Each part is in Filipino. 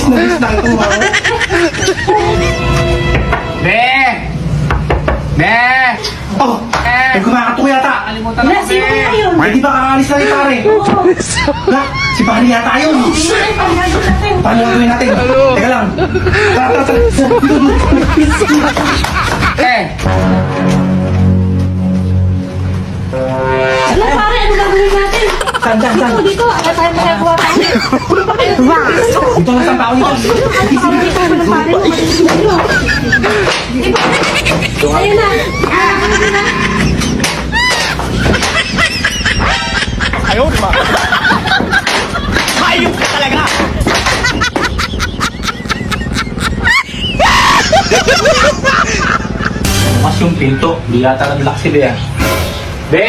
na bis na ito, ha? Be! Be! Oh! May kumakatok yata! Kalimutan na Sino kami. kaya yun? Ay, di ba kakaalis na rin, pare? Ha? Si pare yata yun! Ay, pangagod natin. Paano gagawin natin? Teka lang. Tara, tara, tara. Eh! Ano pare, ano gagawin natin? Saan? Dito, ano tayo magagawa tayo? Dito lang sa tao nito. Ayun na. Ayun, ma. Hayop ka talaga. Mas yung pinto. Hindi yata nag-lock si Bea. Be!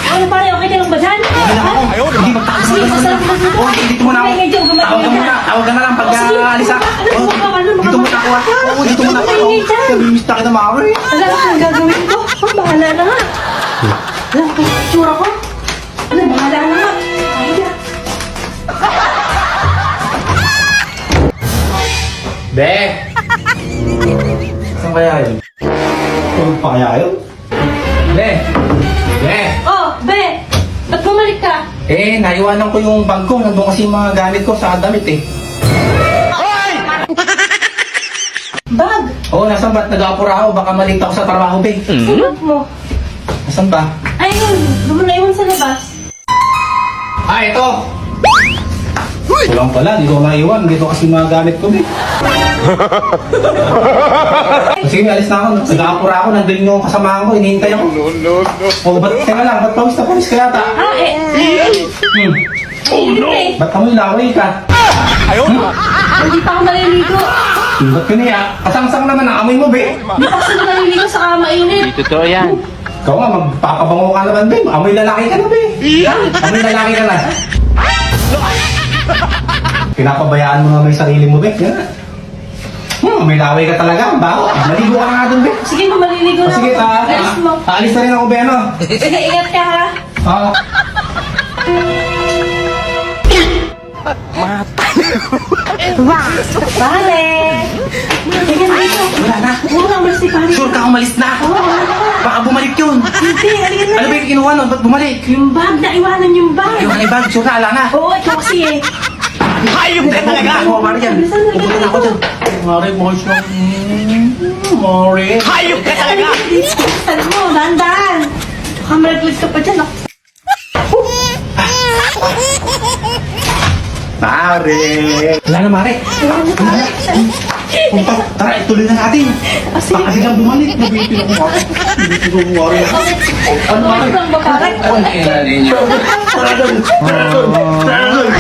Ano pare, okay ka lang ba dyan? Ayun, hindi magtakas Sige, sasarap na dito. Oo, dito muna ako. Medyo gumagay Tawag ka ka. muna. Tawag ka na lang pag Sige, aalis ha. ano Oo, mo ka, ano mo dito ka? muna ako ha. Oo, dito muna ako. Maingay dyan. Namimiss na kita, Mari. Alam mo kung gagawin ko? Oh, bahala na nga. Alam ko, tsura ko. Ano, bahala na nga. Ay na. Be! Saan kaya yun? Saan pa kaya yun? Be! Be! Oh, be! Ba't bumalik ka? Eh, naiwanan ko yung bag ko. Nandun kasi yung mga gamit ko sa damit eh. Bag! Oo, nasan ba? Nag-aapura ako. Baka malate ako sa trabaho, be. Sinot mo? Nasan ba? Ayun, doon mo naiwan sa labas. Ah, ito! Kulang pala, dito ko naiwan. Dito kasi mga gamit ko, be. Sige, alis na ako. Nag-aapura ako. Nandun yung kasamahan ko. Hinihintay ako. No. Oh, ba't, teka lang, ba't pawis na pawis ka yata? Ah, Hmm. eh. Ba't amoy laway ka? Ayun, ma. Hindi pa ako naliligo. Ba't ka niya? Kasang-sang naman ang amoy mo, be. Hindi pa ako naliligo sa mainit. Totoo yan. Ikaw nga, magpapabango ka naman, be. Amoy lalaki ka na, be. Amoy lalaki ka na. Pinapabayaan mo nga may sarili mo, be. Yan. May laway ka talaga. Baho. Maligo ka na nga dun, be. Sige, maliligo O, na sige, ako. Alis mo. aalis na rin ako, be, ano? Sige, ingat ka ha. Ah. Pare! Sige, dito. Wala na. Wala naman si pare. Sure ka, umalis na. Baka bumalik yun. Hindi, alin na. Ano ba yung kinuha nun? Ba't bumalik? Yung bag, naiwanan yung bag. Yung kanibag, sure ka, ala na. Oo, ito kasi eh. Hayop ka talaga. Ako, Mari, yan. Pupunta na ako dyan. Mari, Mari, Mari. Hayop ka talaga. Saan mo, dahan-dahan. Baka malaglag ka pa dyan. Mari. Wala na, Mari. Punta, tara, ituloy na natin. Baka biglang bumalik. Nabitin ako, Mari. Nabitin ako, Mari. Ano, Mari? Ano bang ba, pare? Ano, Mari? Tara, doon. Tara, doon. Tara, doon.